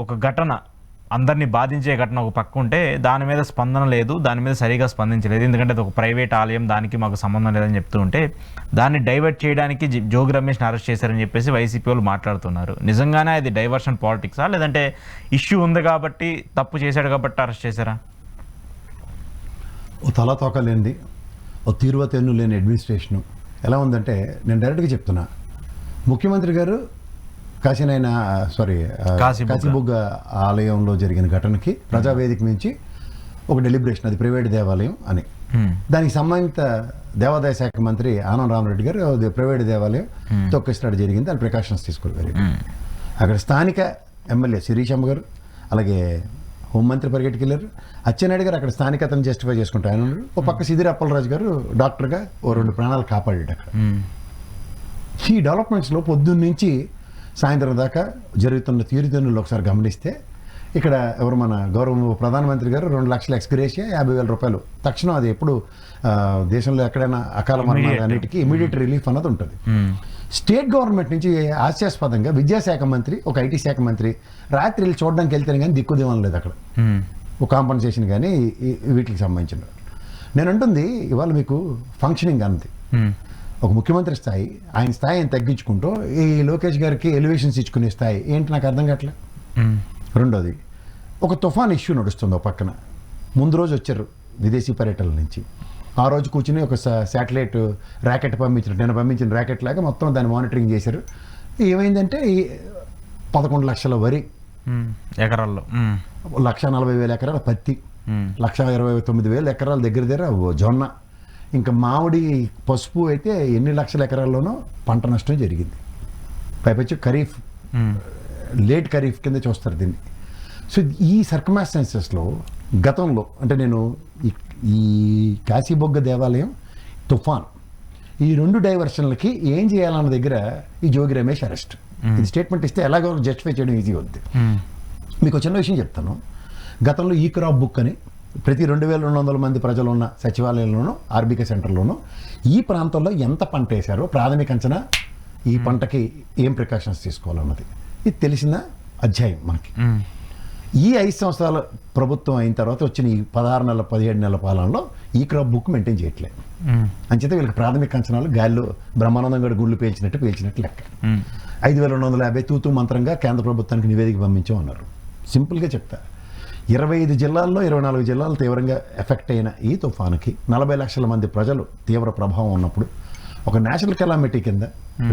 ఒక ఘటన అందరినీ బాధించే ఘటన ఒక పక్క ఉంటే దాని మీద స్పందన లేదు, దాని మీద సరిగా స్పందించలేదు. ఎందుకంటే అది ఒక ప్రైవేట్ ఆలయం, దానికి మాకు సంబంధం లేదని చెప్తూ ఉంటే దాన్ని డైవర్ట్ చేయడానికి జోగి రమేష్ని అరెస్ట్ చేశారని చెప్పేసి వైసీపీ వాళ్ళు మాట్లాడుతున్నారు. నిజంగానే అది డైవర్షన్ పాలిటిక్సా, లేదంటే ఇష్యూ ఉంది కాబట్టి తప్పు చేశాడు కాబట్టి అరెస్ట్ చేశారా? ఓ తలాతోక లేనిది, ఓ తీరువతెన్ను లేని అడ్మినిస్ట్రేషను ఎలా ఉందంటే, నేను డైరెక్ట్గా చెప్తున్నా, ముఖ్యమంత్రి గారు కాశీబుగ్గ ఆలయంలో జరిగిన ఘటనకి ప్రజావేదిక నుంచి ఒక డెలిబరేషన్, అది ప్రైవేట్ దేవాలయం అని, దానికి సంబంధిత దేవాదాయ శాఖ మంత్రి ఆనం రామరెడ్డి గారు అది ప్రైవేట్ దేవాలయం తొక్కిస్తాడు జరిగింది, దాని ప్రికాషన్స్ తీసుకోవాలి. అక్కడ స్థానిక ఎమ్మెల్యే శిరీషమ్మ గారు, అలాగే హోంమంత్రి పరిగెట్టుకెళ్ళారు. అచ్చెన్నాయుడు గారు అక్కడ స్థానికతను జస్టిఫై చేసుకుంటూ ఆయన ఉన్నారు. ఓ పక్క సిదిరి అప్పలరాజు గారు డాక్టర్గా ఓ 2 ప్రాణాలు కాపాడాడు అక్కడ. ఈ డెవలప్మెంట్స్లో పొద్దున్న నుంచి సాయంత్రం దాకా జరుగుతున్న తీరుతెన్నులు ఒకసారి గమనిస్తే, ఇక్కడ ఎవరు మన గౌరవ ప్రధానమంత్రి గారు 2 లక్షల ఎక్స్గ్రేషియా 50,000 రూపాయలు తక్షణం, అది ఎప్పుడు దేశంలో ఎక్కడైనా అకాల మరణాలు అన్నిటికీ ఇమీడియట్ రిలీఫ్ అన్నది ఉంటుంది. స్టేట్ గవర్నమెంట్ నుంచి హాస్యాస్పదంగా విద్యాశాఖ మంత్రి, ఒక ఐటీ శాఖ మంత్రి రాత్రి వెళ్ళి చూడడానికి వెళ్తేనే కానీ దిక్కుదేవం లేదు అక్కడ, ఒక కాంపన్సేషన్ కానీ వీటికి సంబంధించిన. నేను అంటుంది ఇవాళ మీకు ఫంక్షనింగ్ అంది, ఒక ముఖ్యమంత్రి స్థాయి, ఆయన స్థాయి ఆయన తగ్గించుకుంటూ ఈ లోకేష్ గారికి ఎలివేషన్స్ ఇచ్చుకునే స్థాయి ఏంటి నాకు అర్థం కావట్లే. రెండోది, ఒక తుఫాన్ ఇష్యూ నడుస్తుంది. ఒక పక్కన ముందు రోజు వచ్చారు విదేశీ పర్యటనల నుంచి, ఆ రోజు కూర్చుని ఒక శాటిలైట్ ర్యాకెట్ పంపించారు, నేను పంపించిన ర్యాకెట్ లాగా మొత్తం దాన్ని మానిటరింగ్ చేశారు. ఏమైందంటే 11 లక్షల వరి ఎకరాల్లో, 1,40,000 ఎకరాల పత్తి, 1,29,000 ఎకరాల దగ్గర జొన్న, ఇంకా మామిడి పసుపు అయితే ఎన్ని లక్షల ఎకరాల్లోనో పంట నష్టం జరిగింది. పైపచ్చి ఖరీఫ్, లేట్ ఖరీఫ్ కింద చూస్తారు దీన్ని. సో ఈ సర్కమ్స్టాన్సెస్లో గతంలో అంటే నేను ఈ కాశీబొగ్గ దేవాలయం, తుఫాన్, ఈ 2 డైవర్షన్లకి ఏం చేయాలన్న దగ్గర ఈ జోగి రమేష్ అరెస్ట్, ఇది స్టేట్మెంట్ ఇస్తే ఎలాగో జస్టిఫై చేయడం ఈజీ అవుద్ది. మీకు చిన్న విషయం చెప్తాను. గతంలో ఈ క్రాప్ బుక్ అని ప్రతి 2,200 మంది ప్రజలు ఉన్న సచివాలయంలోనూ ఆర్బీకే సెంటర్లోనూ ఈ ప్రాంతంలో ఎంత పంట వేశారో ప్రాథమిక అంచనా, ఈ పంటకి ఏం ప్రికాషన్స్ తీసుకోవాలన్నది ఇది తెలిసిన అధ్యాయం మనకి. ఈ 5 సంవత్సరాల ప్రభుత్వం అయిన తర్వాత వచ్చిన ఈ 16 నెలల 17 నెలల పాలనలో ఈ క్రాప్ బుక్ మెయింటైన్ చేయట్లేదు. అంచేత వీళ్ళకి ప్రాథమిక అంచనాలు గాలిలో బ్రహ్మానందం గడి గుళ్ళు పేల్చినట్టు లెక్క. 5,250 తూతూ మంత్రంగా కేంద్ర ప్రభుత్వానికి నివేదిక పంపించామన్నారు. సింపుల్గా చెప్తా, 25 జిల్లాల్లో 24 జిల్లాలు తీవ్రంగా ఎఫెక్ట్ అయిన ఈ తుఫానుకి 40 లక్షల మంది ప్రజలు తీవ్ర ప్రభావం ఉన్నప్పుడు ఒక నేషనల్ కెలామిటీ కింద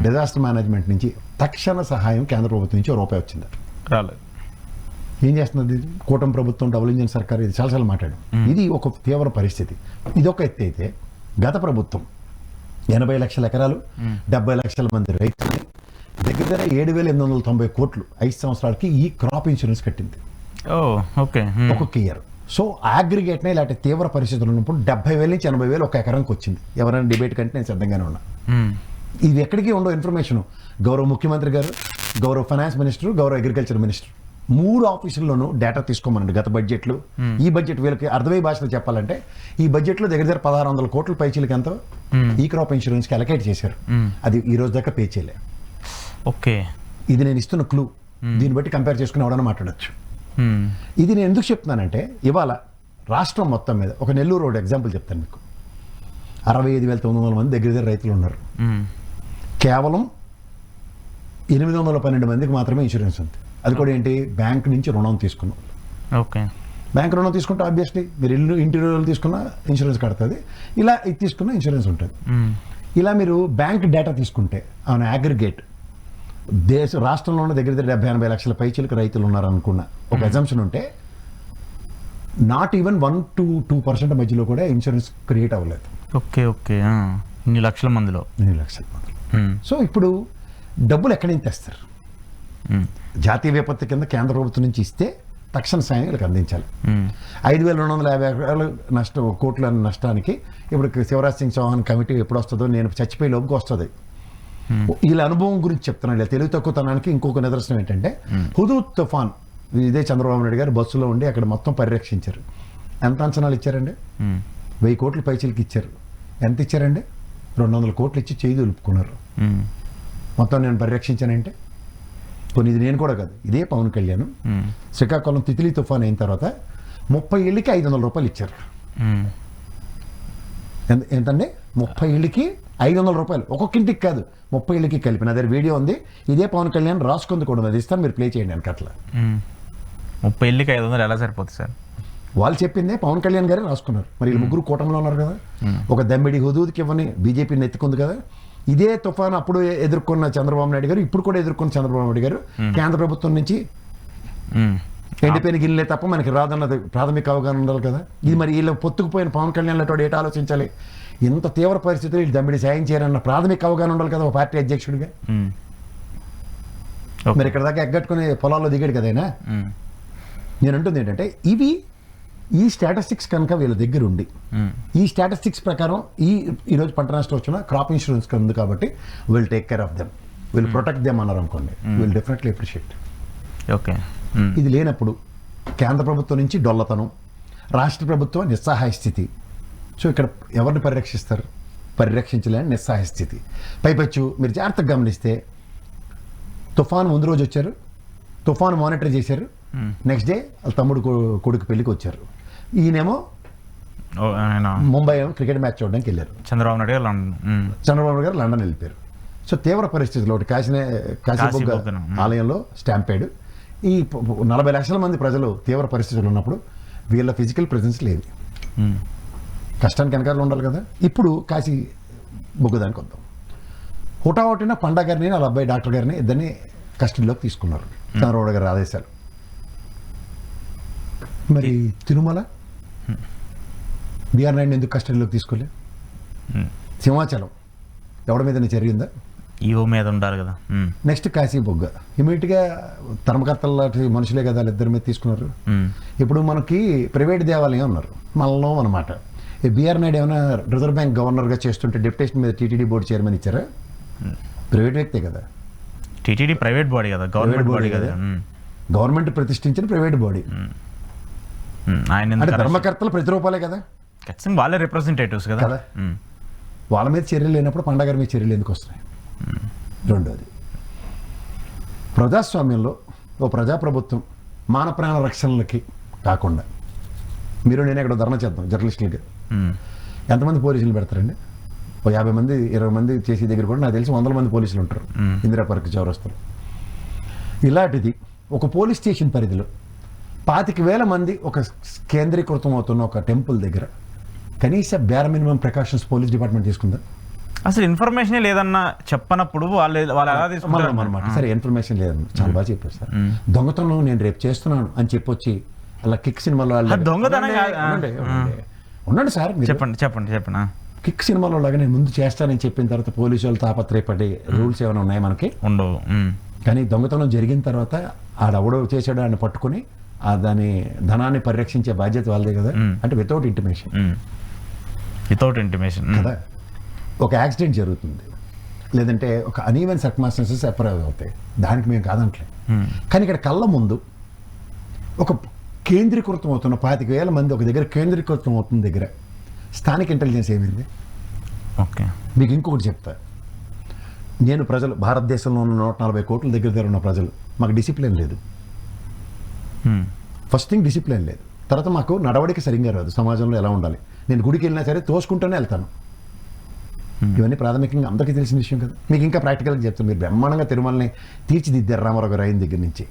డిజాస్టర్ మేనేజ్మెంట్ నుంచి తక్షణ సహాయం కేంద్ర ప్రభుత్వం నుంచి ₹1 వచ్చింది. ఏం చేస్తున్నది కూటమి ప్రభుత్వం, డబుల్ ఇంజిన్ సర్కార్, ఇది చాలాసార్లు మాట్లాడాం. ఇది ఒక తీవ్ర పరిస్థితి. ఇదొక ఎత్తి అయితే, గత ప్రభుత్వం 80 లక్షల ఎకరాలు 70 లక్షల మంది రైతులు దగ్గర 7,890 కోట్లు 5 సంవత్సరాలకి ఈ క్రాప్ ఇన్సూరెన్స్ కట్టింది ఒక్కొక్క ఇయర్. సో అగ్రిగేట్నే ఇలాంటి తీవ్ర పరిస్థితులు ఉన్నప్పుడు 70,000 నుంచి 80,000 ఒక ఎకరానికి వచ్చింది. ఎవరైనా డిబేట్ కంటే నేను సిద్ధంగానే ఉన్నా. ఇది ఎక్కడికి ఉండవు ఇన్ఫర్మేషన్. గౌరవ ముఖ్యమంత్రి గారు, గౌరవ ఫైనాన్స్ మినిస్టర్, గౌరవ అగ్రికల్చర్ మినిస్టర్ 3 ఆఫీసుల్లోనూ డేటా తీసుకోమనండి. గత బడ్జెట్లు, ఈ బడ్జెట్ వీళ్ళకి అర్థమయ్యే భాషలో చెప్పాలంటే ఈ బడ్జెట్లో దగ్గర 1,600 కోట్ల పైచీలకి ఎంతో ఈ క్రాప్ ఇన్సూరెన్స్కి అలకేట్ చేశారు. అది ఈ రోజు దాకా పే చేయలే. ఓకే, ఇది నేను ఇస్తున్న క్లూ. దీన్ని బట్టి కంపేర్ చేసుకుని ఎవడన్నా మాట్లాడచ్చు. ఇది నేను ఎందుకు చెప్తున్నానంటే, ఇవాళ రాష్ట్రం మొత్తం మీద ఒక నెల్లూరు రోడ్ ఎగ్జాంపుల్ చెప్తాను మీకు. 65,900 మంది దగ్గర రైతులు ఉన్నారు. కేవలం 812 మందికి మాత్రమే ఇన్సూరెన్స్ ఉంది. అది కూడా ఏంటి, బ్యాంక్ నుంచి రుణం తీసుకున్నాం. ఓకే, బ్యాంక్ రుణం తీసుకుంటే ఆబ్వియస్లీ మీరు ఇంటీరియర్ తీసుకున్న ఇన్సూరెన్స్ కడుతుంది, ఇలా ఇది తీసుకున్న ఇన్సూరెన్స్ ఉంటుంది. ఇలా మీరు బ్యాంక్ డేటా తీసుకుంటే అవును అగ్రిగేట్ రాష్ట్రంలో ఉన్న దగ్గర 70-80 లక్షల పైచీలకు రైతులు ఉన్నారనుకున్న ఒక అజంప్షన్ ఉంటే, నాట్ ఈవెన్ 1 to 2% మధ్యలో కూడా ఇన్సూరెన్స్ క్రియేట్ అవ్వలేదు. ఓకే ఓకే, ఇన్ని లక్షల మందిలో. సో ఇప్పుడు డబ్బులు ఎక్కడి నుంచి తెస్తారు? జాతీయ విపత్తు కింద కేంద్ర ప్రభుత్వం నుంచి ఇస్తే తక్షణ సాయం వీళ్ళకి అందించాలి. 5,250 కోట్ల నష్టానికి ఇప్పుడు శివరాజ్ సింగ్ చౌహాన్ కమిటీ ఎప్పుడు వస్తుందో, నేను చచ్చిపోయే లోపుకి వస్తుంది. వీళ్ళ అనుభవం గురించి చెప్తున్నాను. ఇలా తెలివి తక్కువతనానికి ఇంకొక నిదర్శనం ఏంటంటే, హుదూద్ తుఫాన్, ఇదే చంద్రబాబు నాయుడు గారు బస్సులో ఉండి అక్కడ మొత్తం పరిరక్షించారు. ఎంత అంచనాలు ఇచ్చారండి? 1000 కోట్ల పైచీలకి ఇచ్చారు. ఎంత ఇచ్చారండి? 200 కోట్లు ఇచ్చి చేయి దులుపుకున్నారు. మొత్తం నేను పరిరక్షించానంటే కొన్ని ఇది నేను కూడా కాదు, ఇదే పవన్ కళ్యాణ్ శ్రీకాకుళం తితిలి తుఫాన్ అయిన తర్వాత 30 ఇళ్ళకి 500 రూపాయలు ఇచ్చారు. ఏంటంటే 30 ఇళ్ళకి 500 రూపాయలు, ఒక్కొక్క ఇంటికి కాదు 30 ఇళ్ళకి కలిపి. నా దగ్గర వీడియో ఉంది, ఇదే పవన్ కళ్యాణ్ రాసుకుంది కూడా, అది ఇస్తాను, మీరు ప్లే చేయండి వెనక. అట్లా 30 ఇళ్ళకి 500 ఎలా సరిపోతుంది సార్? వాళ్ళు చెప్పిందే పవన్ కళ్యాణ్ గారే రాసుకున్నారు. మరి వీళ్ళు ముగ్గురు కూటమిలో ఉన్నారు కదా, ఒక దమ్మిడి హుదూద్కి ఇవ్వని బీజేపీని ఎత్తుకుంది కదా. ఇదే తుఫాను అప్పుడు ఎదుర్కొన్న చంద్రబాబు నాయుడు గారు, ఇప్పుడు కూడా ఎదుర్కొన్న చంద్రబాబు నాయుడు గారు కేంద్ర ప్రభుత్వం నుంచి ఎండిపోయిన గిన్నెలే తప్ప మనకి రాదన్నది ప్రాథమిక అవగాహన ఉండాలి కదా. ఇది మరి వీళ్ళు పొత్తుకుపోయిన పవన్ కళ్యాణ్ అటు ఏట ఆలోచించాలి, ఇంత తీవ్ర పరిస్థితులు వీళ్ళు దమ్మిడి సాయం చేయాలన్న ప్రాథమిక అవగాహన ఉండాలి కదా ఒక పార్టీ అధ్యక్షుడిగా. మరి ఇక్కడ దాకా ఎగ్గట్టుకుని పొలాల్లో దిగాడు కదైనా. నేను అంటుంది ఏంటంటే ఈ స్టాటిస్టిక్స్ కనుక వీళ్ళ దగ్గర ఉండి, ఈ స్టాటిస్టిక్స్ ప్రకారం ఈరోజు పంట నష్టం వచ్చిన క్రాప్ ఇన్సూరెన్స్ ఉంది కాబట్టి will take care of them, will protect them అన్నారు అనుకోండి, విల్ డెఫినెట్లీ అప్రిషియేట్. ఓకే, ఇది లేనప్పుడు కేంద్ర ప్రభుత్వం నుంచి డొల్లతనం, రాష్ట్ర ప్రభుత్వం నిస్సహాయ స్థితి. సో ఇక్కడ ఎవరిని పరిరక్షిస్తారు? పరిరక్షించలేని నిస్సహాయ స్థితి. పైపచ్చు మీరు జాగ్రత్తగా గమనిస్తే తుఫాను ముందు రోజు వచ్చారు, తుఫాను మానిటర్ చేశారు, నెక్స్ట్ డే వాళ్ళ తమ్ముడు కొడుకు పెళ్లికి వచ్చారు. ఈయనేమో ముంబై క్రికెట్ మ్యాచ్ చూడడానికి వెళ్ళారు. చంద్రబాబు నాయుడు గారు లండన్ వెళ్ళిపోయారు. సో తీవ్ర పరిస్థితుల్లో ఒకటి కాశీబొగ్గ ఆలయంలో స్టాంపేడ్, ఈ 40 లక్షల మంది ప్రజలు తీవ్ర పరిస్థితులు ఉన్నప్పుడు వీళ్ళ ఫిజికల్ ప్రెజెన్స్ లేదు. కష్టానికి వెనకాల ఉండాలి కదా. ఇప్పుడు కాశీ బొగ్గదానికి వద్దాం. హుటాహుటిన పండా గారిని వాళ్ళ అబ్బాయి డాక్టర్ గారిని ఇద్దరిని కస్టడీలోకి తీసుకున్నారు చంద్రబాబు గారి ఆదేశాలు. మరి తిరుమల బిఆర్ నాయుడు ఎందుకు కస్టడీలోకి తీసుకోలే? సింహాచలం ఎవరి మీద చర్య ఉందా? ఈవో మీద ఉండాలి కదా. నెక్స్ట్ కాశీ బొగ్గ ఇమీడియట్గా ధర్మకర్తల లాంటి మనుషులే కదా ఇద్దరి మీద తీసుకున్నారు. ఇప్పుడు మనకి ప్రైవేట్ దేవాలయం ఉన్నారు మనలో అనమాట. బిఆర్ నాయుడు ఏమైనా రిజర్వ్ బ్యాంక్ గవర్నర్గా చేస్తుంటే డెప్యుటేషన్ మీద టీటీడీ బోర్డు చైర్మన్ ఇచ్చారా? ప్రైవేట్ వ్యక్తే కదా. టీటీడీ ప్రైవేట్ బాడీ కదా, గవర్నమెంట్ బాడీ కదా. గవర్నమెంట్ ప్రతిష్ఠించిన ప్రైవేట్ బాడీ. అంటే ధర్మకర్తలు ప్రతిరూపాలే కదా, ఖచ్చితంగా వాళ్ళే రిప్రజెంటేటివ్స్ కదా. వాళ్ళ మీద చర్యలు లేనప్పుడు పండగ మీద చర్యలు ఎందుకు వస్తున్నాయి? రెండోది, ప్రజాస్వామ్యంలో ఓ ప్రజాప్రభుత్వం మాన ప్రాణ రక్షణలకి కాకుండా మీరు నేను ఇక్కడ ధర్నా చేద్దాం జర్నలిస్టులకి, ఎంతమంది పోలీసులు పెడతారండి? ఓ 50 మంది 20 మంది చేసే దగ్గర కూడా నాకు తెలిసి 100 మంది పోలీసులు ఉంటారు ఇందిరా పార్క్ చౌరస్తాలో. ఇలాంటిది ఒక పోలీస్ స్టేషన్ పరిధిలో 25,000 మంది ఒక కేంద్రీకృతం అవుతున్న ఒక టెంపుల్ దగ్గర కనీస bear minimum precautions police department తీసుకుందా? అసలు ఇన్ఫర్మేషన్ లేదన్నా చెప్పనప్పుడు వాళ్ళు ఎలా తీసుకున్నారు అనమాట. సరే ఇన్ఫర్మేషన్ లేదన్న చాలా బాగా చెప్పారు సార్. దొంగతనం నేను రేపు చేస్తున్నాను అని చెప్పొచ్చి అలా కిక్ సినిమాలో ఉండండి సార్, చెప్పండి. కిక్ సినిమాలో లాగా నేను ముందు చేస్తానని చెప్పిన తర్వాత పోలీసు వాళ్ళు తాపత్రయపడి రూల్స్ ఏమైనా ఉన్నాయి మనకి? ఉండవు. కానీ దొంగతనం జరిగిన తర్వాత ఆడెవడో చేసాడు ఆయన పట్టుకుని దాని ధనాన్ని పరిరక్షించే బాధ్యత వాళ్ళదే కదా. అంటే వితౌట్ ఇంటిమేషన్ కదా. ఒక యాక్సిడెంట్ జరుగుతుంది, లేదంటే ఒక అనీవెన్ సర్కమ్స్టాన్సెస్ అప్రైవ్ అవుతాయి, దానికి మేము కాదంటలే. కానీ ఇక్కడ కళ్ళ ముందు ఒక కేంద్రీకృతం అవుతున్న 25,000 మంది ఒక దగ్గర కేంద్రీకృతం అవుతున్న దగ్గర స్థానిక ఇంటెలిజెన్స్ ఏమైంది? ఓకే, మీకు ఇంకొకటి చెప్తా. నేను ప్రజలు భారతదేశంలో ఉన్న 140 కోట్ల దగ్గర ఉన్న ప్రజలు మాకు డిసిప్లిన్ లేదు. ఫస్ట్ థింగ్ డిసిప్లిన్ లేదు. తర్వాత మాకు నడవడిక సరిగ్గా రాదు. సమాజంలో ఎలా ఉండాలి, నేను గుడికి వెళ్ళినా సరే తోసుకుంటూనే వెళ్తాను. ఇవన్నీ ప్రాథమికంగా అందరికీ తెలిసిన విషయం కదా. మీకు ఇంకా ప్రాక్టికల్గా చెప్తాను. మీరు బ్రహ్మాండంగా తిరుమలని తీర్చిదిద్దారు రామారావు గారు అయిన దగ్గర నుంచి.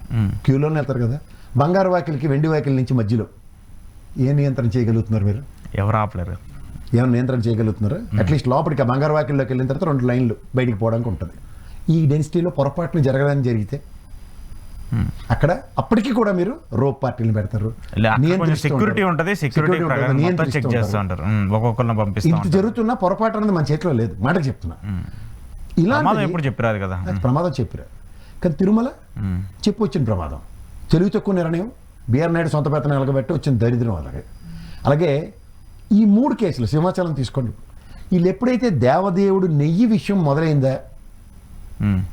క్యూలోనే వెళ్తారు కదా. బంగారు వాకిలికి వెండి వాకిలి నుంచి మధ్యలో ఏ నియంత్రణ చేయగలుగుతున్నారు మీరు? ఎవరు ఆపలేరు. ఏమైనా నియంత్రణ చేయగలుగుతున్నారు? అట్లీస్ట్ లోపలికి బంగారు వాకిల్లోకి వెళ్ళిన తర్వాత 2 లైన్లు బయటికి పోవడానికి ఉంటుంది. ఈ డెన్సిటీలో పొరపాటును జరగడానికి జరిగితే అక్కడ అప్పటికీ కూడా మీరు రోప్ పార్టీలు పెడతారు, సెక్యూరిటీ ఉంటుంది, ఇంత జరుగుతున్న పొరపాటు అనేది మన చేతిలో లేదు. మాటకు చెప్తున్నా, ఇలా ఎప్పుడు చెప్పారు కదా, ప్రమాదం చెప్పారు. కానీ తిరుమల చెప్పి వచ్చిన ప్రమాదం, తెలివి తక్కువ నిర్ణయం, బిఆర్ నాయుడు సొంత పెత్తనం ఎలగబెట్టి వచ్చిన దరిద్రం. అలాగే ఈ 3 కేసులు సింహాచలం తీసుకోండి. వీళ్ళు ఎప్పుడైతే దేవదేవుడు నెయ్యి విషయం మొదలైందా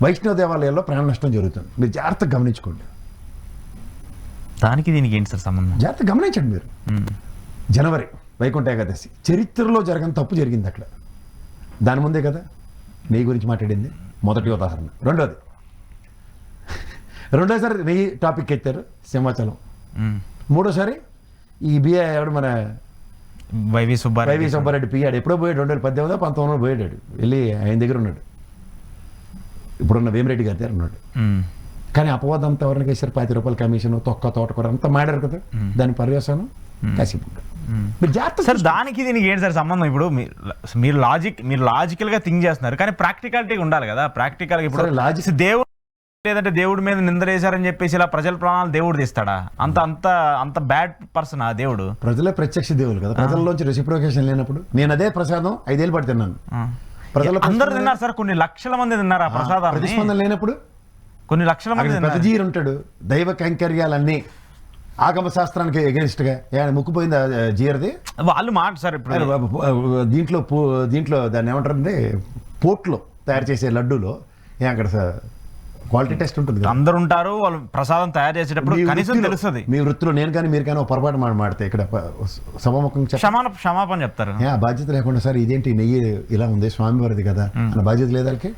వైష్ణవ దేవాలయాల్లో ప్రాణ నష్టం జరుగుతుంది. మీరు జాగ్రత్తగా గమనించుకోండి. దానికి దీనికి ఏంటి సార్ సంబంధం? జాగ్రత్తగా గమనించండి మీరు. జనవరి వైకుంఠ ఏకాదశి చరిత్రలో జరగని తప్పు జరిగింది అక్కడ. దాని ముందే కదా నెయ్యి గురించి మాట్లాడింది. మొదటి ఉదాహరణ. రెండోది రెండోసారి నెయ్యి టాపిక్ ఎత్తారు సింహాచలం. మూడోసారి ఈ బిఏ ఎవడు మన వైవి సుబ్బారెడ్డి పియ్యాడు ఎప్పుడో పోయాడు 2018 19 పోయాడు వెళ్ళి ఆయన దగ్గర ఉన్నాడు. ఇప్పుడున్న వేమిరెడ్డి గారి దగ్గర ఉన్నాడు. కానీ అపవాదం అంతా ఎవరికి వేసారు? 10 రూపాయల కమిషన్, తొక్క తోటకూర అంతా మాడారు కదా, దాని పర్యవసానం కాసేపు. మీరు జాగ్రత్త సార్. దానికి దీనికి ఏంటి సార్ సంబంధం? ఇప్పుడు మీరు లాజికల్ గా థింక్ చేస్తున్నారు, కానీ ప్రాక్టికాలిటీ ఉండాలి కదా. ప్రాక్టికల్ గా ఇప్పుడు లాజిక్ దేవుడు లేదంటే దేవుడి మీద నిందలేశారని చెప్పేసి ఇలా ప్రజల ప్రాణాలు దేవుడు తీస్తాడా? అంత అంత అంత బ్యాడ్ పర్సన్ ఆ దేవుడు? ప్రజలే ప్రత్యక్ష దేవుడు కదా, ప్రజల్లోంచి రెసిప్రోకేషన్ లేనప్పుడు. నేను అదే ప్రసాదం 5 ఏళ్ళు పడి తిన్నాను. ప్రజలు అందరు తిన్నారు సార్, కొన్ని లక్షల మంది తిన్నారు ఆ ప్రసాదాన్ని. ప్రతిస్పందన లేనప్పుడు కొన్ని లక్షల మంది ప్రతిజీరు ఉంటాడు. దైవ కైంకర్యాలన్నీ ఆగమ శాస్త్రానికి ఎగెనిస్ట్ గా ముక్కుపోయింది జీరది వాళ్ళు మాట సార్. ఇప్పుడు దీంట్లో దాన్ని ఏమంటారంటే పోర్ట్లో తయారు చేసే లడ్డూలో అక్కడ క్వాలిటీ టెస్ట్ ఉంటుంది. అందరు ఉంటారు, వాళ్ళు ప్రసాదం తయారు చేసేటప్పుడు కనీసం తెలుస్తుంది. మీ వృత్తిలో నేను కానీ మీరు కానీ పొరపాటు మాడితే ఇక్కడ సభాముఖం క్షమాపణ చెప్తారు. బాధ్యత లేకుండా సార్ ఇదేంటి నెయ్యి ఇలా ఉంది స్వామివారిది కదా అన్న బాధ్యత లేదానికి